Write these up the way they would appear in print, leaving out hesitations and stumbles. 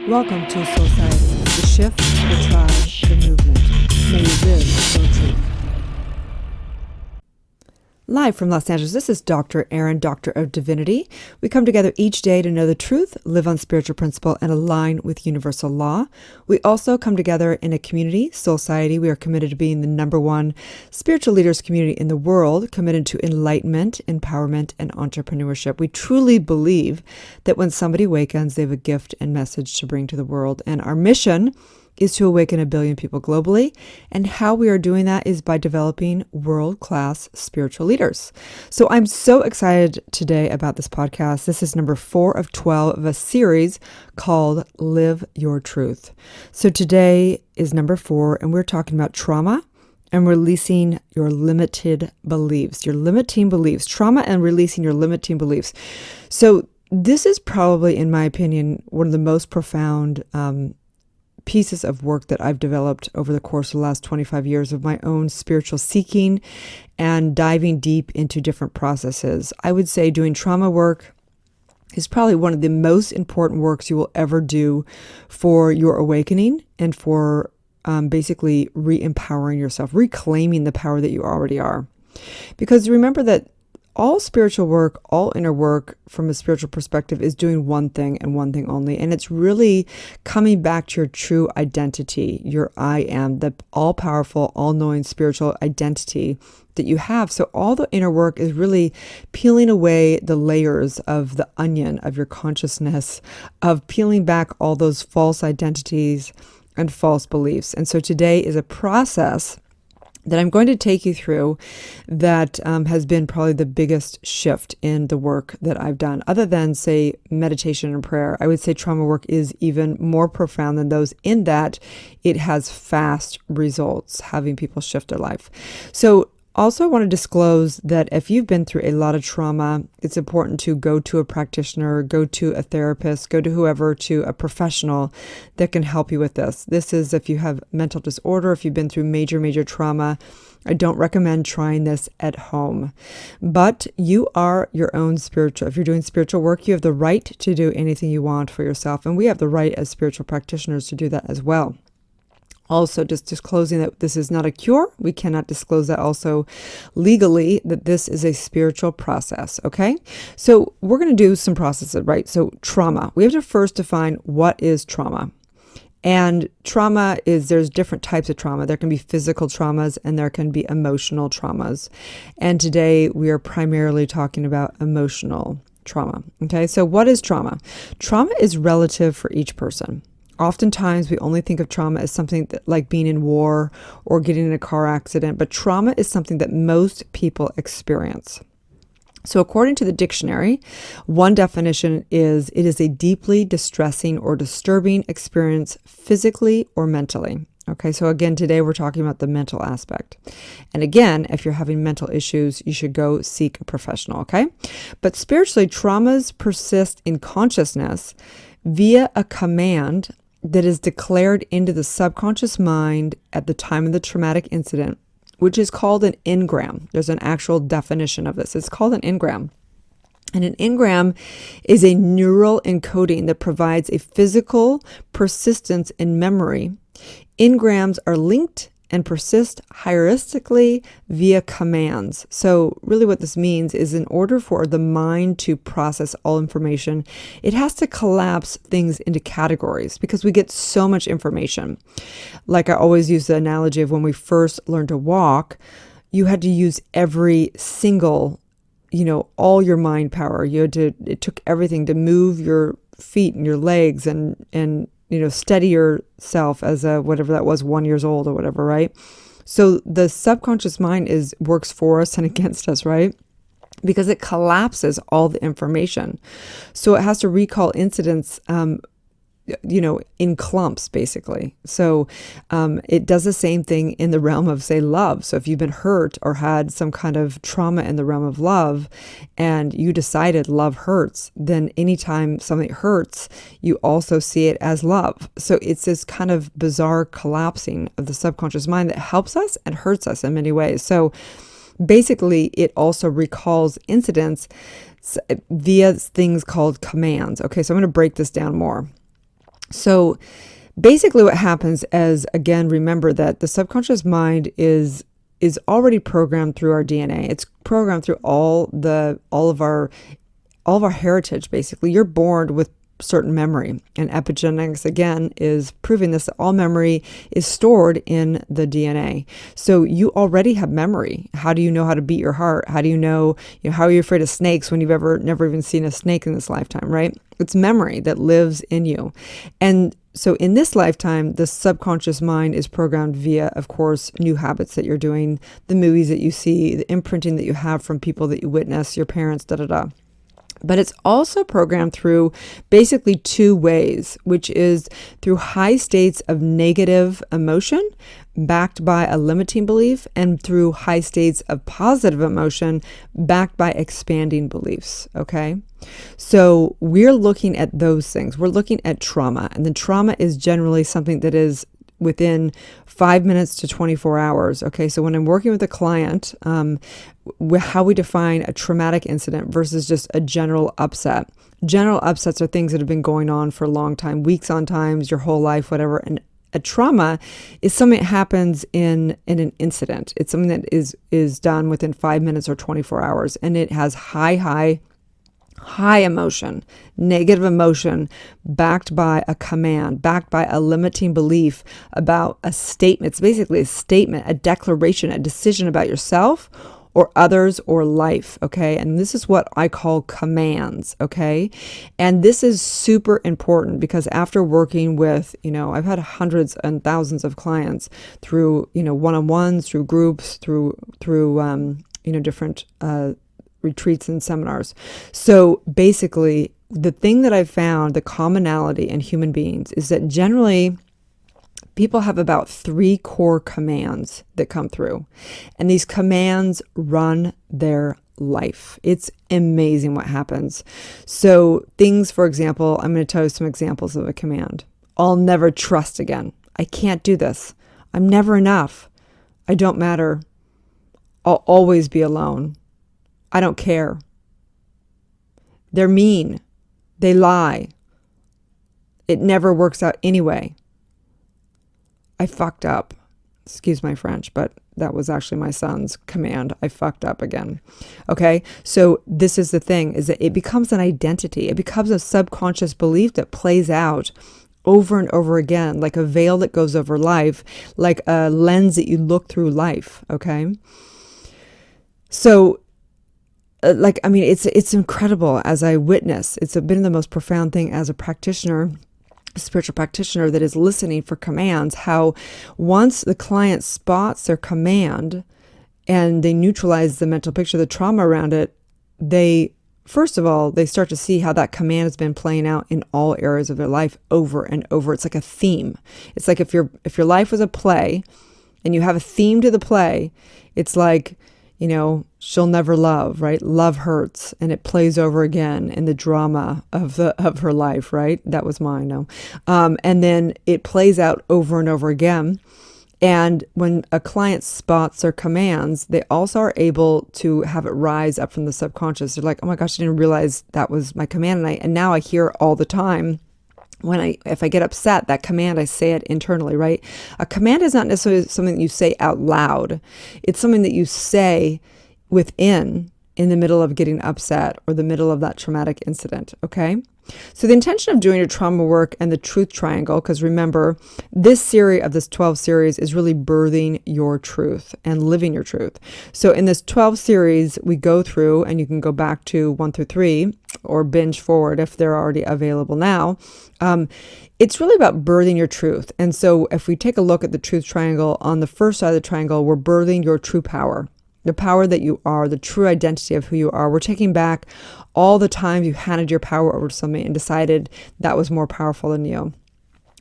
Welcome to Soulciete, the shift, the tribe, the movement. May you live so true. Live from Los Angeles, this is Dr. Erin, Doctor of Divinity. We come together each day to know the truth, live on spiritual principle, and align with universal law. We also come together in a community, Soulciete. We are committed to being the #1 spiritual leaders community in the world, committed to enlightenment, empowerment, and entrepreneurship. We truly believe that when somebody awakens, they have a gift and message to bring to the world. And our mission is to awaken 1 billion people globally. And how we are doing that is by developing world-class spiritual leaders. So I'm so excited today about this podcast. This is number 4 of 12 of a series called Live Your Truth. So today is number 4, and we're talking about trauma and releasing your limited beliefs, your limiting beliefs, trauma and releasing your limiting beliefs. So this is probably, in my opinion, one of the most profound pieces of work that I've developed over the course of the last 25 years of my own spiritual seeking and diving deep into different processes. I would say doing trauma work is probably one of the most important works you will ever do for your awakening and for basically re-empowering yourself, reclaiming the power that you already are. Because remember that all spiritual work, all inner work from a spiritual perspective is doing one thing and one thing only. And it's really coming back to your true identity, your I am, the all-powerful, all-knowing spiritual identity that you have. So all the inner work is really peeling away the layers of the onion of your consciousness, of peeling back all those false identities and false beliefs. And so today is a process that I'm going to take you through that has been probably the biggest shift in the work that I've done. Other than, say, meditation and prayer, I would say trauma work is even more profound than those in that it has fast results, having people shift their life. So also, I want to disclose that if you've been through a lot of trauma, it's important to go to a practitioner, go to a therapist, go to whoever, to a professional that can help you with this. This is if you have mental disorder, if you've been through major trauma. I don't recommend trying this at home. But you are your own spiritual. If you're doing spiritual work, you have the right to do anything you want for yourself. And we have the right as spiritual practitioners to do that as well. Also, just disclosing that this is not a cure. We cannot disclose that also legally, that this is a spiritual process, okay? So we're going to do some processes, right? So trauma. We have to first define what is trauma. And trauma is, there's different types of trauma. There can be physical traumas and there can be emotional traumas. And today we are primarily talking about emotional trauma, okay? So what is trauma? Trauma is relative for each person. Oftentimes, we only think of trauma as something that, like being in war or getting in a car accident, but trauma is something that most people experience. So according to the dictionary, one definition is it is a deeply distressing or disturbing experience physically or mentally. Okay, so again, today we're talking about the mental aspect. And again, if you're having mental issues, you should go seek a professional, okay? But spiritually, traumas persist in consciousness via a command that is declared into the subconscious mind at the time of the traumatic incident, which is called an engram. There's an actual definition of this. It's called an engram. And an engram is a neural encoding that provides a physical persistence in memory. Engrams are linked and persist heuristically via commands. So really what this means is in order for the mind to process all information, it has to collapse things into categories because we get so much information. Like I always use the analogy of when we first learned to walk, you had to use every single, all your mind power. It took everything to move your feet and your legs and steady yourself as a, whatever that was, 1 year old or whatever, right? So the subconscious mind works for us and against us, right? Because it collapses all the information. So it has to recall incidents, in clumps, basically. So it does the same thing in the realm of, say, love. So if you've been hurt or had some kind of trauma in the realm of love and you decided love hurts, then anytime something hurts, you also see it as love. So it's this kind of bizarre collapsing of the subconscious mind that helps us and hurts us in many ways. So basically, it also recalls incidents via things called commands. Okay, so I'm going to break this down more. So basically what happens is, again, remember that the subconscious mind is already programmed through our DNA. It's programmed through all of our heritage. Basically, you're born with certain memory, and epigenetics again is proving this, that all memory is stored in the DNA. So you already have memory. How do you know how to beat your heart? How do you know, how are you afraid of snakes when you've never even seen a snake in this lifetime, right? It's memory that lives in you. And so in this lifetime, the subconscious mind is programmed via, of course, new habits that you're doing, the movies that you see, the imprinting that you have from people that you witness, your parents, But it's also programmed through basically two ways, which is through high states of negative emotion backed by a limiting belief, and through high states of positive emotion backed by expanding beliefs, okay? So we're looking at those things. We're looking at trauma, and the trauma is generally something that is within 5 minutes to 24 hours. Okay, so when I'm working with a client, how we define a traumatic incident versus just a general upset. General upsets are things that have been going on for a long time, weeks on times, your whole life, whatever. And a trauma is something that happens in an incident. It's something that is done within 5 minutes or 24 hours, and it has high emotion, negative emotion, backed by a command, backed by a limiting belief about a statement. It's basically a statement, a declaration, a decision about yourself or others or life, okay? And this is what I call commands, okay? And this is super important because after working with, I've had hundreds and thousands of clients through, one-on-ones, through groups, through different retreats and seminars. So basically, the thing that I've found, the commonality in human beings, is that generally people have about 3 core commands that come through. And these commands run their life. It's amazing what happens. So things, for example, I'm going to tell you some examples of a command. I'll never trust again. I can't do this. I'm never enough. I don't matter. I'll always be alone. I don't care. They're mean. They lie. It never works out anyway. I fucked up. Excuse my French, but that was actually my son's command. I fucked up again. Okay, so this is the thing, is that it becomes an identity. It becomes a subconscious belief that plays out over and over again, like a veil that goes over life, like a lens that you look through life, okay? So it's incredible as I witness. It's been the most profound thing as a practitioner, a spiritual practitioner that is listening for commands, how once the client spots their command and they neutralize the mental picture, the trauma around it, first of all, they start to see how that command has been playing out in all areas of their life over and over. It's like a theme. It's like if your life was a play and you have a theme to the play, it's like, she'll never love, right? Love hurts, and it plays over again in the drama of her life, right? That was mine, no. And then it plays out over and over again. And when a client spots their commands, they also are able to have it rise up from the subconscious. They're like, oh my gosh, I didn't realize that was my command. And now I hear it all the time. If I get upset, that command, I say it internally, right? A command is not necessarily something that you say out loud. It's something that you say within in the middle of getting upset or the middle of that traumatic incident, okay? So the intention of doing your trauma work and the truth triangle, because remember, this series of this 12 series is really birthing your truth and living your truth. So in this 12 series, we go through, and you can go back to 1 through 3 or binge forward if they're already available now. It's really about birthing your truth. And so if we take a look at the truth triangle, on the first side of the triangle, we're birthing your true power. The power that you are, the true identity of who you are. We're taking back all the times you handed your power over to somebody and decided that was more powerful than you.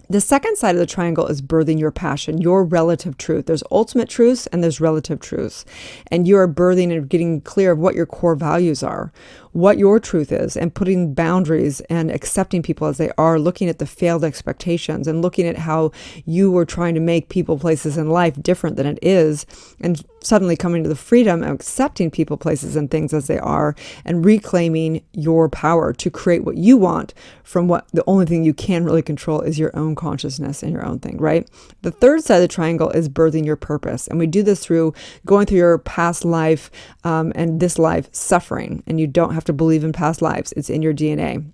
The second side of the triangle is birthing your passion, your relative truth. There's ultimate truths and there's relative truths. And you are birthing and getting clear of what your core values are. what your truth is and putting boundaries and accepting people as they are, looking at the failed expectations and looking at how you were trying to make people, places in life different than it is, and suddenly coming to the freedom of accepting people, places, and things as they are, and reclaiming your power to create what you want from what the only thing you can really control is your own consciousness and your own thing, right? The third side of the triangle is birthing your purpose. And we do this through going through your past life and this life suffering. And you don't have to believe in past lives. It's in your DNA.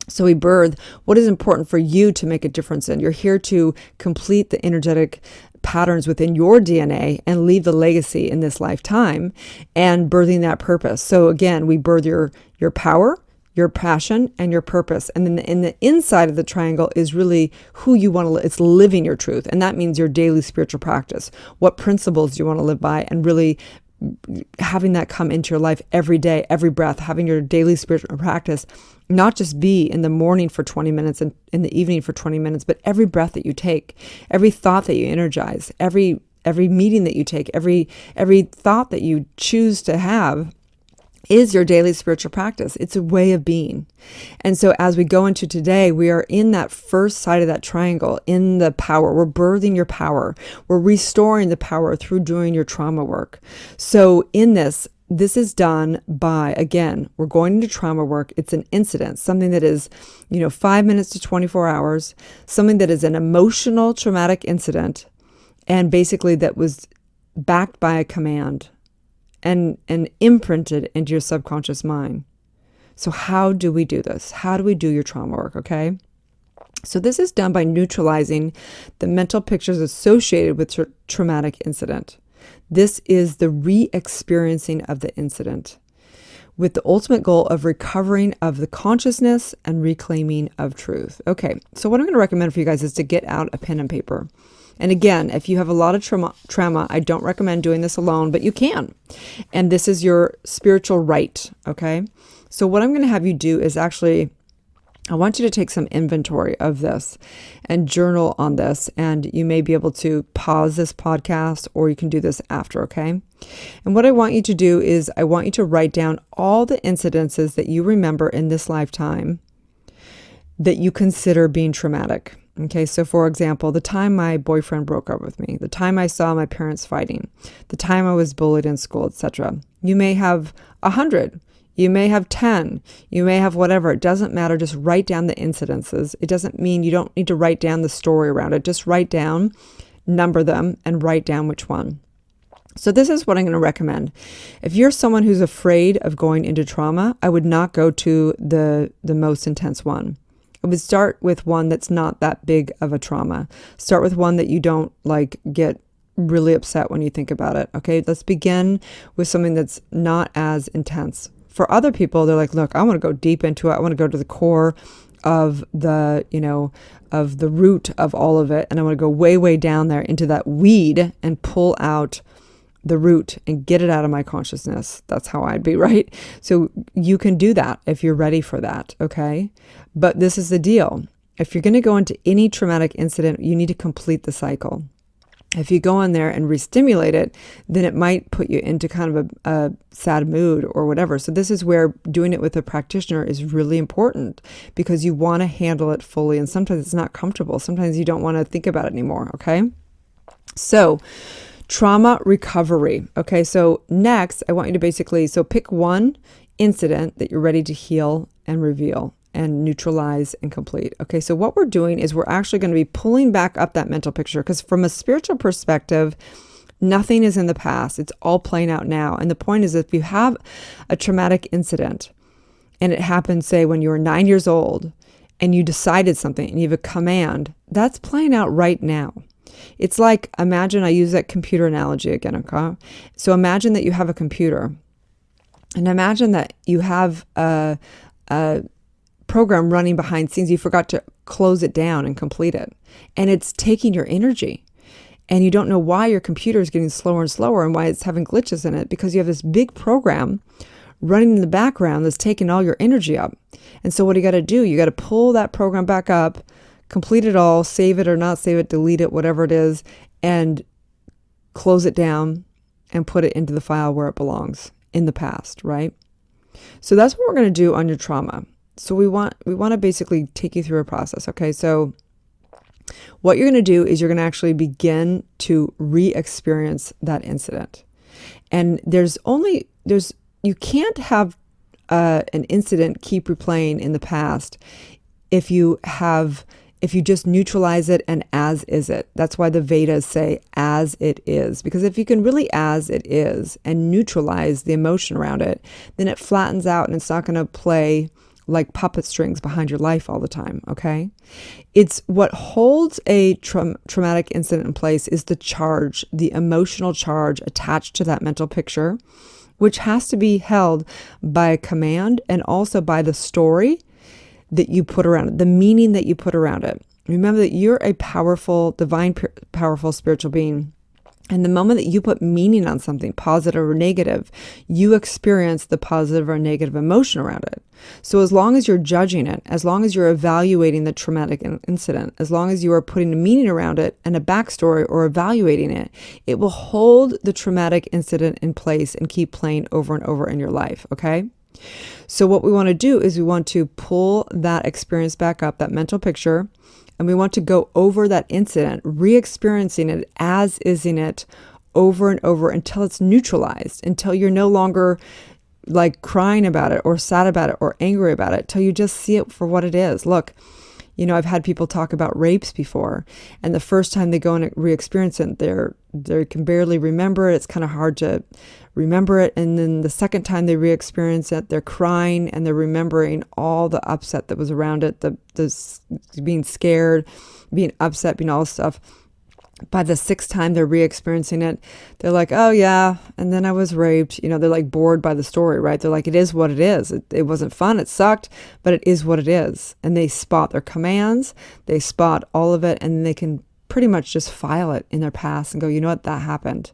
So we birth what is important for you to make a difference in. You're here to complete the energetic patterns within your DNA and leave the legacy in this lifetime and birthing that purpose. So again, we birth your power, your passion, and your purpose. And then in the inside of the triangle is really who you want to live. It's living your truth. And that means your daily spiritual practice. What principles do you want to live by, and really having that come into your life every day, every breath, having your daily spiritual practice not just be in the morning for 20 minutes and in the evening for 20 minutes, but every breath that you take, every thought that you energize, every meeting that you take, every thought that you choose to have is your daily spiritual practice. It's a way of being. And so as we go into today, we are in that first side of that triangle, in the power. We're birthing your power. We're restoring the power through doing your trauma work. So in this is done by, again, we're going into trauma work. It's an incident, something that is, 5 minutes to 24 hours, something that is an emotional traumatic incident, and basically that was backed by a command and imprinted into your subconscious mind. So how do we do this? How do we do your trauma work, okay? So this is done by neutralizing the mental pictures associated with traumatic incident. This is the re-experiencing of the incident with the ultimate goal of recovering of the consciousness and reclaiming of truth. Okay, so what I'm going to recommend for you guys is to get out a pen and paper. And again, if you have a lot of trauma, I don't recommend doing this alone, but you can. And this is your spiritual right, okay? So what I'm going to have you do is actually, I want you to take some inventory of this and journal on this. And you may be able to pause this podcast, or you can do this after, okay? And what I want you to do is I want you to write down all the incidences that you remember in this lifetime that you consider being traumatic. Okay, so for example, the time my boyfriend broke up with me, the time I saw my parents fighting, the time I was bullied in school, etc. You may have 100, you may have 10, you may have whatever. It doesn't matter. Just write down the incidences. It doesn't mean you don't need to write down the story around it. Just write down, number them, and write down which one. So this is what I'm going to recommend. If you're someone who's afraid of going into trauma, I would not go to the most intense one. I would start with one that's not that big of a trauma. Start with one that you don't get really upset when you think about it. Okay, let's begin with something that's not as intense. For other people, they're like, look, I want to go deep into it. I want to go to the core of the, of the root of all of it. And I want to go way, way down there into that weed and pull out the root and get it out of my consciousness. That's how I'd be, right? So you can do that if you're ready for that, okay? But this is the deal. If you're going to go into any traumatic incident, you need to complete the cycle. If you go in there and re-stimulate it, then it might put you into kind of a sad mood or whatever. So this is where doing it with a practitioner is really important, because you want to handle it fully. And sometimes it's not comfortable. Sometimes you don't want to think about it anymore, okay? So trauma recovery. Okay, so next I want you to basically, pick one incident that you're ready to heal and reveal and neutralize and complete. Okay, so what we're doing is we're actually going to be pulling back up that mental picture, because from a spiritual perspective, nothing is in the past. It's all playing out now. And the point is, if you have a traumatic incident and it happened, say, when you were 9 years old and you decided something and you have a command, that's playing out right now. It's like, imagine, I use that computer analogy again, okay? So imagine that you have a computer, and imagine that you have a program running behind scenes. You forgot to close it down and complete it, and it's taking your energy, and you don't know why your computer is getting slower and slower and why it's having glitches in it, because you have this big program running in the background that's taking all your energy up. And so what do you got to do? You got to pull that program back up, complete it all, save it or not save it, delete it, whatever it is, and close it down and put it into the file where it belongs, in the past, right? So that's what we're going to do on your trauma. So we want to basically take you through a process. Okay. So what you're going to do is you're going to actually begin to re-experience that incident. And you can't have an incident keep replaying in the past if you just neutralize it and as is it. That's why the Vedas say as it is, because if you can really as it is and neutralize the emotion around it, then it flattens out and it's not going to play like puppet strings behind your life all the time, okay? It's what holds a traumatic incident in place is the charge, the emotional charge attached to that mental picture, which has to be held by a command and also by the story that you put around it, the meaning that you put around it. Remember that you're a powerful, divine, powerful spiritual being. And the moment that you put meaning on something, positive or negative, you experience the positive or negative emotion around it. So as long as you're judging it, as long as you're evaluating the traumatic incident, as long as you are putting a meaning around it and a backstory or evaluating it, it will hold the traumatic incident in place and keep playing over and over in your life, okay? So what we want to do is we want to pull that experience back up, that mental picture, and we want to go over that incident, re-experiencing it as is in it over and over until it's neutralized, until you're no longer like crying about it or sad about it or angry about it, till you just see it for what it is. Look, I've had people talk about rapes before, and the first time they go and re-experience it, they can barely remember it. It's kind of hard to remember it. And then the second time they re-experience it, they're crying and they're remembering all the upset that was around it, the being scared, being upset, being all this stuff. By the sixth time they're re-experiencing it, they're like, oh yeah, and then I was raped. They're like bored by the story, right? They're like, it is what it is. It wasn't fun, it sucked, but it is what it is. And they spot their commands, they spot all of it, and they can pretty much just file it in their past and go, you know what, that happened.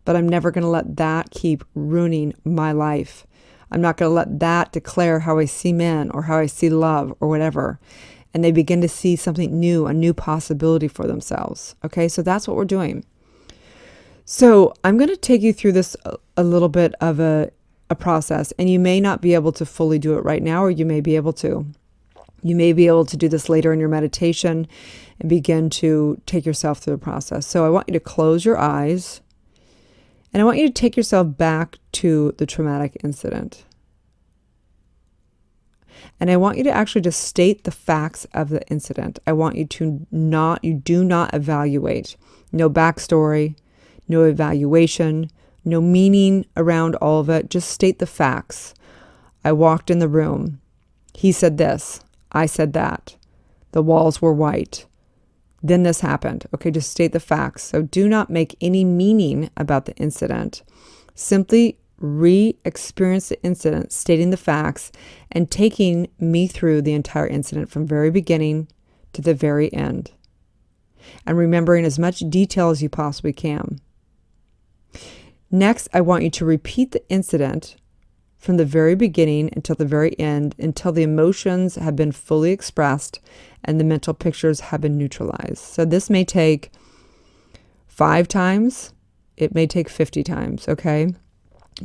But I'm never going to let that keep ruining my life. I'm not going to let that declare how I see men or how I see love or whatever. And they begin to see something new, a new possibility for themselves. Okay, so that's what we're doing. So I'm going to take you through this a little bit of a process, and you may not be able to fully do it right now, or you may be able to. You may be able to do this later in your meditation and begin to take yourself through the process. So I want you to close your eyes, and I want you to take yourself back to the traumatic incident. And I want you to actually just state the facts of the incident. I want you to you do not evaluate. No backstory, no evaluation, no meaning around all of it. Just state the facts. I walked in the room. He said this. I said that. The walls were white. Then this happened. Okay, just state the facts. So do not make any meaning about the incident. Simply re-experience the incident, stating the facts, and taking me through the entire incident from very beginning to the very end. And remembering as much detail as you possibly can. Next, I want you to repeat the incident from the very beginning until the very end, until the emotions have been fully expressed and the mental pictures have been neutralized. So this may take 5 times. It may take 50 times, okay?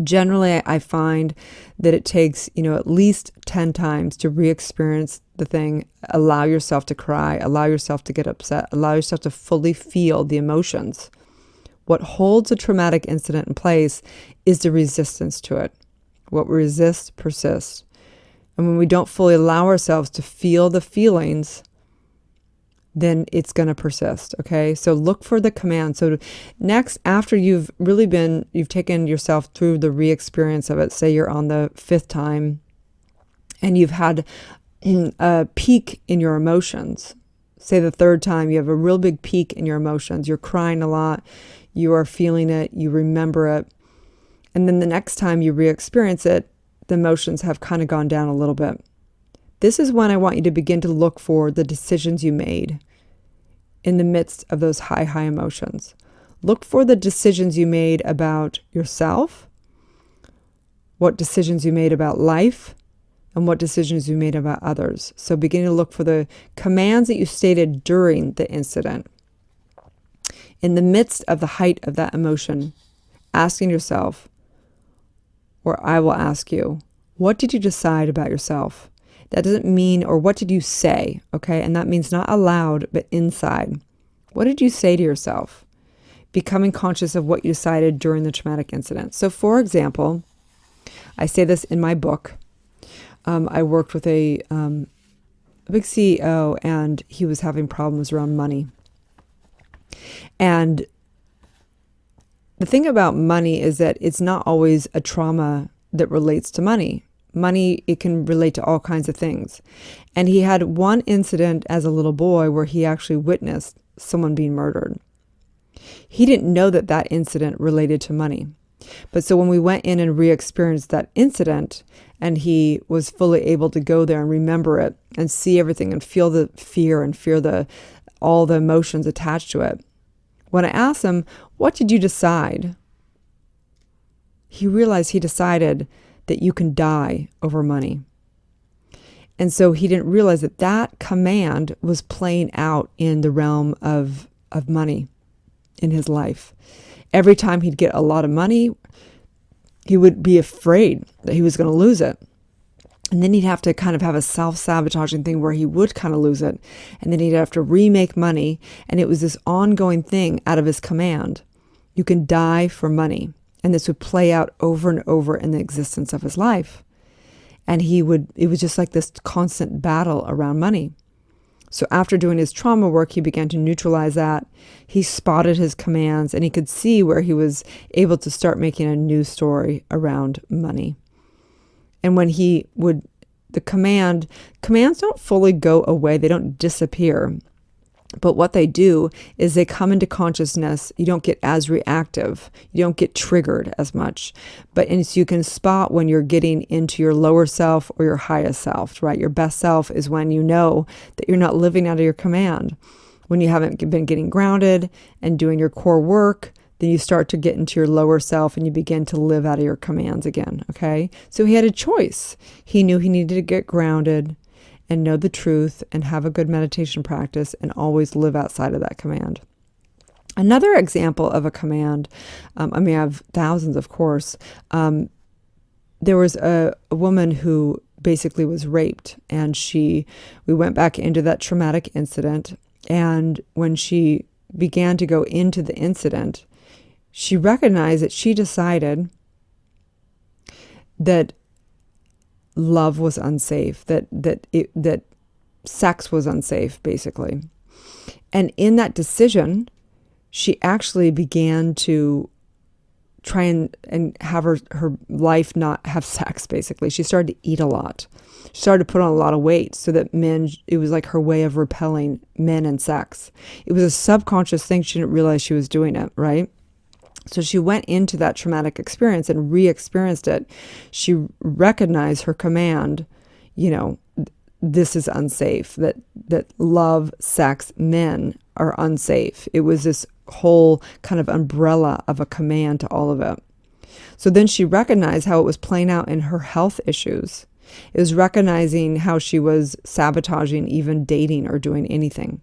Generally, I find that it takes, at least 10 times to re-experience the thing, allow yourself to cry, allow yourself to get upset, allow yourself to fully feel the emotions. What holds a traumatic incident in place is the resistance to it. What we resist persists. And when we don't fully allow ourselves to feel the feelings, then it's going to persist. Okay. So look for the command. So next, after you've taken yourself through the re-experience of it, say you're on the 5th time and you've had a peak in your emotions. Say the 3rd time, you have a real big peak in your emotions. You're crying a lot. You are feeling it. You remember it. And then the next time you re-experience it, the emotions have kind of gone down a little bit. This is when I want you to begin to look for the decisions you made in the midst of those high emotions. Look for the decisions you made about yourself, what decisions you made about life, and what decisions you made about others. So begin to look for the commands that you stated during the incident. In the midst of the height of that emotion, asking yourself, or I will ask you, What did you decide about yourself? That doesn't mean, or what did you say? Okay. And that means not aloud, but inside. What did you say to yourself? Becoming conscious of what you decided during the traumatic incident. So for example, I say this in my book. I worked with a big CEO, and he was having problems around money. And the thing about money is that it's not always a trauma that relates to money. Money, it can relate to all kinds of things. And he had one incident as a little boy where he actually witnessed someone being murdered. He didn't know that that incident related to money. But so when we went in and re-experienced that incident, and he was fully able to go there and remember it and see everything and feel the fear and feel all the emotions attached to it. When I asked him, what did you decide? He realized he decided that you can die over money. And so he didn't realize that that command was playing out in the realm of money in his life. Every time he'd get a lot of money, he would be afraid that he was going to lose it. And then he'd have to kind of have a self-sabotaging thing where he would kind of lose it. And then he'd have to remake money. And it was this ongoing thing out of his command. You can die for money. And this would play out over and over in the existence of his life. And it was just like this constant battle around money. So after doing his trauma work, he began to neutralize that. He spotted his commands, and he could see where he was able to start making a new story around money. And when commands don't fully go away. They don't disappear. But what they do is they come into consciousness. You don't get as reactive. You don't get triggered as much. And so you can spot when you're getting into your lower self or your highest self, right? Your best self is when you know that you're not living out of your command. When you haven't been getting grounded and doing your core work, then you start to get into your lower self and you begin to live out of your commands again, okay? So he had a choice. He knew he needed to get grounded and know the truth and have a good meditation practice and always live outside of that command. Another example of a command, I have thousands, of course. There was a woman who basically was raped, and we went back into that traumatic incident. And when she began to go into the incident, she recognized that she decided that love was unsafe, that sex was unsafe, basically. And in that decision, she actually began to try and have her life not have sex, basically. She started to eat a lot. She started to put on a lot of weight so that it was like her way of repelling men and sex. It was a subconscious thing. She didn't realize she was doing it, right? So she went into that traumatic experience and re-experienced it. She recognized her command, this is unsafe, that love, sex, men are unsafe. It was this whole kind of umbrella of a command to all of it. So then she recognized how it was playing out in her health issues. It was recognizing how she was sabotaging even dating or doing anything.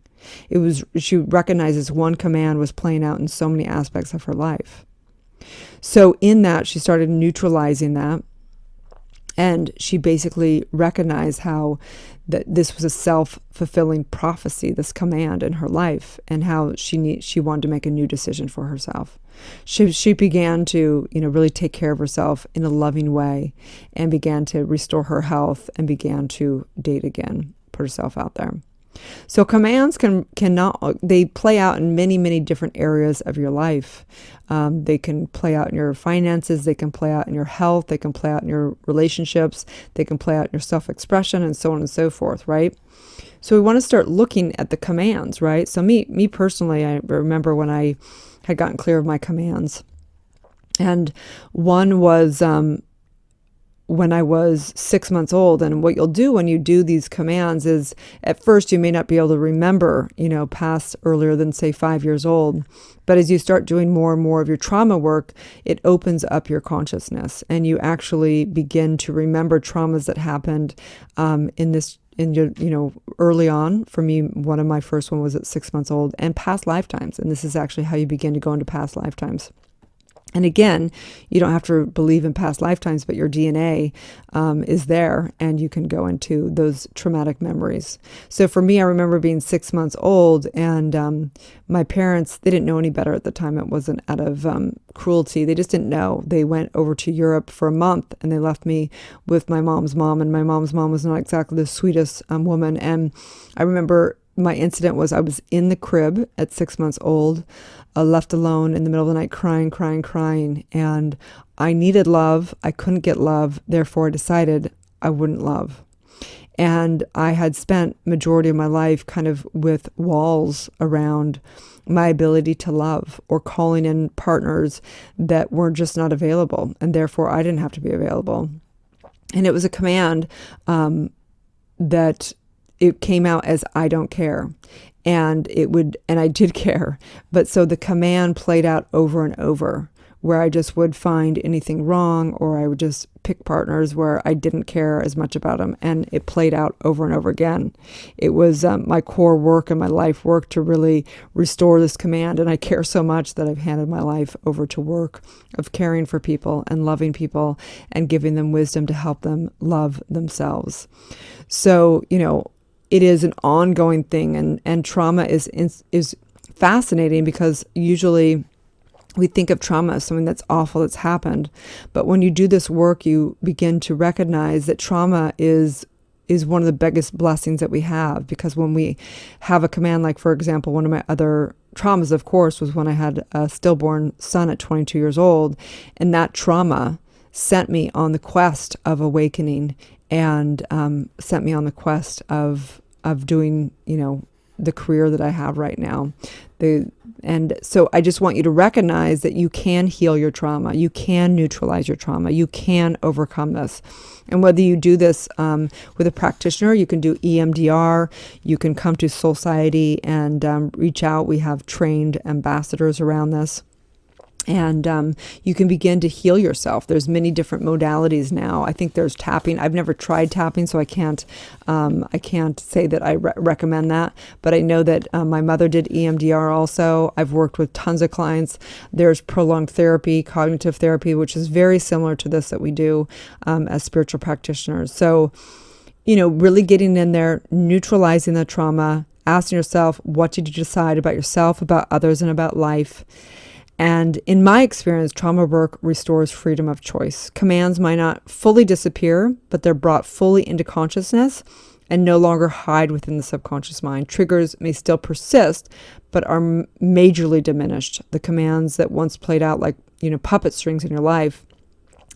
She recognizes one command was playing out in so many aspects of her life. So in that, she started neutralizing that. And she basically recognized how that this was a self-fulfilling prophecy, this command in her life, and how she wanted to make a new decision for herself. She began to, really take care of herself in a loving way, and began to restore her health, and began to date again, put herself out there. So commands they play out in many, many different areas of your life. They can play out in your finances. They can play out in your health. They can play out in your relationships. They can play out in your self-expression, and so on and so forth, right? So we want to start looking at the commands, right? So me personally, I remember when I had gotten clear of my commands. And one was when I was 6 months old. And what you'll do when you do these commands is, at first you may not be able to remember, past earlier than, say, 5 years old. But as you start doing more and more of your trauma work, it opens up your consciousness, and you actually begin to remember traumas that happened early on. For me, one of my first one was at 6 months old, and past lifetimes. And this is actually how you begin to go into past lifetimes. And again, you don't have to believe in past lifetimes, but your DNA is there, and you can go into those traumatic memories. So for me, I remember being 6 months old, and my parents, they didn't know any better at the time. It wasn't out of cruelty. They just didn't know. They went over to Europe for a month, and they left me with my mom's mom, and my mom's mom was not exactly the sweetest woman. And I remember my incident was I was in the crib at 6 months old, left alone in the middle of the night, crying. And I needed love. I couldn't get love. Therefore, I decided I wouldn't love. And I had spent majority of my life kind of with walls around my ability to love, or calling in partners that were just not available. And therefore, I didn't have to be available. And it was a command that it came out as I don't care. And I did care. But so the command played out over and over, where I just would find anything wrong, or I would just pick partners where I didn't care as much about them. And it played out over and over again. It was my core work and my life work to really restore this command. And I care so much that I've handed my life over to work of caring for people and loving people and giving them wisdom to help them love themselves. So, it is an ongoing thing, and trauma is fascinating, because usually we think of trauma as something that's awful that's happened. But when you do this work, you begin to recognize that trauma is one of the biggest blessings that we have, because when we have a command, like, for example, one of my other traumas, of course, was when I had a stillborn son at 22 years old, and that trauma sent me on the quest of awakening, and sent me on the quest of doing, the career that I have right now. And so I just want you to recognize that you can heal your trauma. You can neutralize your trauma. You can overcome this. And whether you do this with a practitioner, you can do EMDR, you can come to Soulciete and reach out. We have trained ambassadors around this. And you can begin to heal yourself. There's many different modalities now. I think there's tapping. I've never tried tapping, so I can't say that I recommend that. But I know that my mother did EMDR also. I've worked with tons of clients. There's prolonged therapy, cognitive therapy, which is very similar to this that we do as spiritual practitioners. So, really getting in there, neutralizing the trauma, asking yourself, what did you decide about yourself, about others, and about life? And in my experience, trauma work restores freedom of choice. Commands might not fully disappear, but they're brought fully into consciousness and no longer hide within the subconscious mind. Triggers may still persist, but are majorly diminished. The commands that once played out like, puppet strings in your life,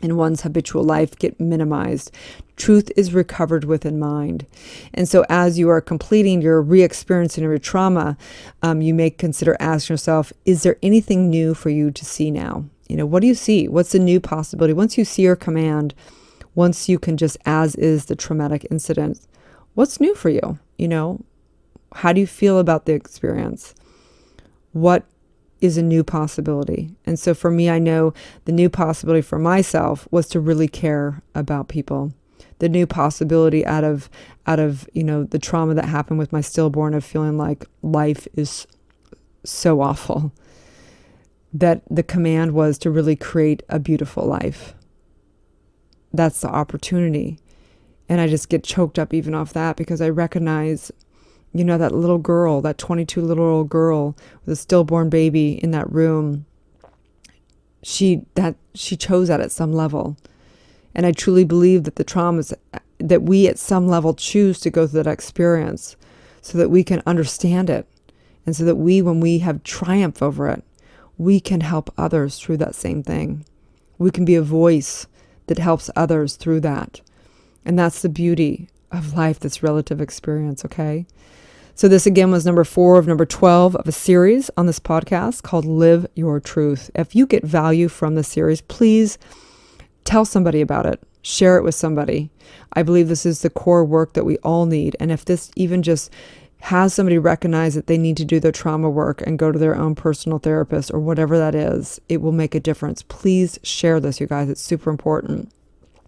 in one's habitual life, get minimized. Truth is recovered within mind. And so as you are completing your re-experiencing of your trauma, you may consider asking yourself, is there anything new for you to see now? What do you see? What's the new possibility? Once you see your command, once you can just as is the traumatic incident, what's new for you? How do you feel about the experience? What is a new possibility? And so for me, I know the new possibility for myself was to really care about people. The new possibility out of the trauma that happened with my stillborn, of feeling like life is so awful, that the command was to really create a beautiful life. That's the opportunity. And I just get choked up even off that, because I recognize that little girl, that 22-year-old girl with a stillborn baby in that room, she chose that at some level. And I truly believe that the traumas that we at some level choose to go through that experience so that we can understand it. And so that when we have triumph over it, we can help others through that same thing. We can be a voice that helps others through that. And that's the beauty of life, this relative experience, okay? So this again was number 4 of number 12 of a series on this podcast called Live Your Truth. If you get value from the series, please tell somebody about it. Share it with somebody. I believe this is the core work that we all need. And if this even just has somebody recognize that they need to do their trauma work and go to their own personal therapist or whatever that is, it will make a difference. Please share this, you guys. It's super important.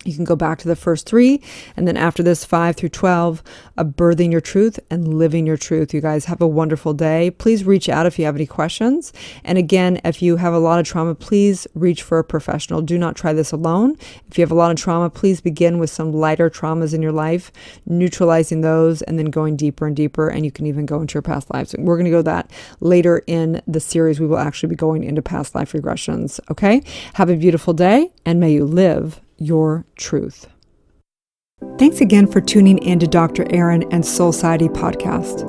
You can go back to the first 3, and then after this, 5 through 12, of birthing your truth and living your truth. You guys have a wonderful day. Please reach out if you have any questions. And again, if you have a lot of trauma, please reach for a professional. Do not try this alone. If you have a lot of trauma, please begin with some lighter traumas in your life, neutralizing those, and then going deeper and deeper. And you can even go into your past lives. We're going to go that later in the series. We will actually be going into past life regressions. Okay? Have a beautiful day, and may you live your truth. Thanks again for tuning in to Dr. Erin and Soulciete podcast.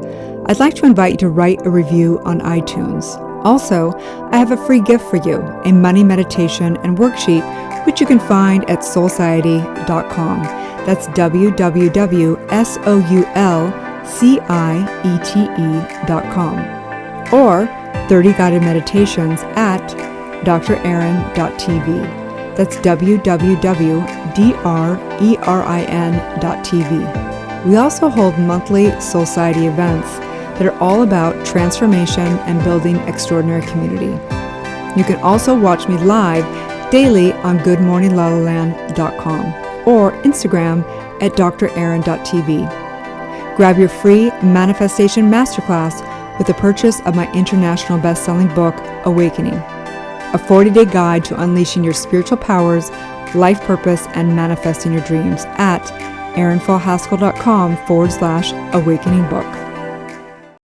I'd like to invite you to write a review on iTunes. Also, I have a free gift for you, a money meditation and worksheet, which you can find at soulciete.com. That's www.soulciete.com. Or 30 guided meditations at drerin.tv. That's www.drerin.tv. We also hold monthly Soulciete events that are all about transformation and building extraordinary community. You can also watch me live daily on goodmorninglalaland.com or Instagram at drerin.tv. Grab your free manifestation masterclass with the purchase of my international best-selling book, Awakening, a 40-day guide to unleashing your spiritual powers, life purpose, and manifesting your dreams at erinfallhaskell.com/awakening book.